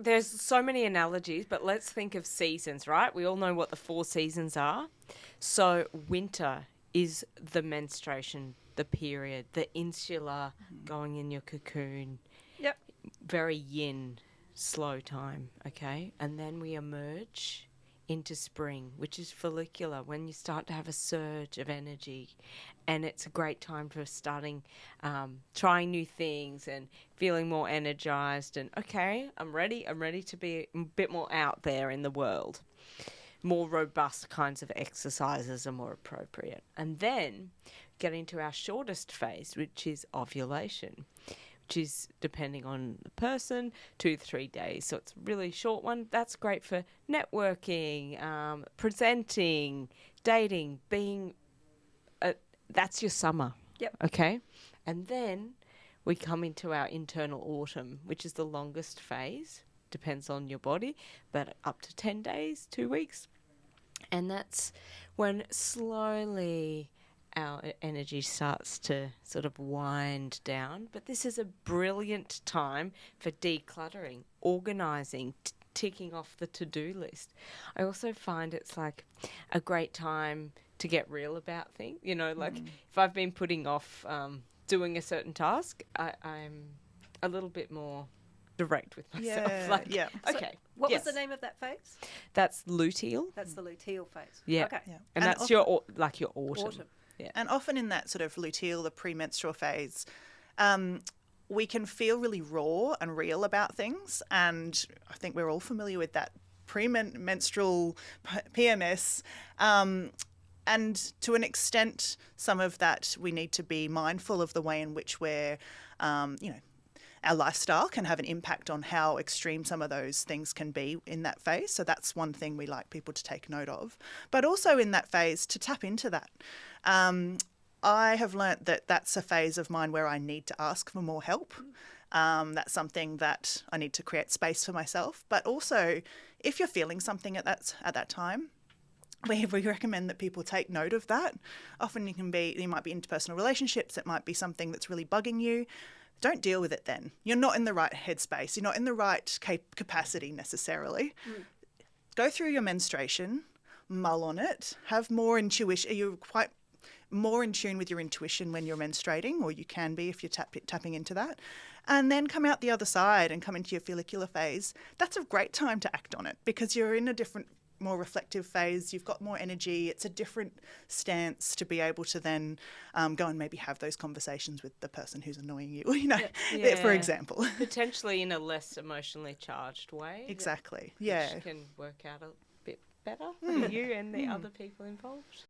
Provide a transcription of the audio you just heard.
there's so many analogies, but let's think of seasons, right? We all know what the 4 seasons are. So winter is the menstruation, the period, the insular, going in your cocoon, Yep. very yin, slow time, okay? And then we emerge into spring, which is follicular, when you start to have a surge of energy. And it's a great time for starting trying new things and feeling more energized. And okay, I'm ready to be a bit more out there in the world. More robust kinds of exercises are more appropriate. And then get into our shortest phase, which is ovulation, which is, depending on the person, 2 to 3 days. So it's a really short one. That's great for networking, presenting, dating, being. That's your summer. Yep. Okay. And then we come into our internal autumn, which is the longest phase. Depends on your body, but up to 10 days, 2 weeks. And that's when slowly our energy starts to sort of wind down. But this is a brilliant time for decluttering, organising, ticking off the to-do list. I also find it's like a great time to get real about things. You know, like if I've been putting off doing a certain task, I'm a little bit more direct with myself. Yeah, like, yeah. okay. What yes. was the name of that phase? That's luteal. That's the luteal phase. Yeah. Okay. Yeah. And that's often, your autumn. Autumn. Yeah. And often in that sort of luteal, the premenstrual phase, we can feel really raw and real about things. And I think we're all familiar with that premenstrual PMS. And to an extent, some of that we need to be mindful of the way in which we're, our lifestyle can have an impact on how extreme some of those things can be in that phase. So that's one thing we like people to take note of. But also in that phase, to tap into that. I have learnt that that's a phase of mine where I need to ask for more help. That's something that I need to create space for myself. But also, if you're feeling something at that time, we recommend that people take note of that. Often you might be interpersonal relationships. It might be something that's really bugging you. Don't deal with it then. You're not in the right headspace. You're not in the right capacity necessarily. Go through your menstruation, mull on it, have more intuition. You're quite more in tune with your intuition when you're menstruating, or you can be if you're tapping into that. And then come out the other side and come into your follicular phase. That's a great time to act on it because you're in a different, more reflective phase. You've got more energy. It's a different stance to be able to then go and maybe have those conversations with the person who's annoying you, for example. Potentially in a less emotionally charged way. Exactly. Yeah. Which can work out a bit better for you and the other people involved.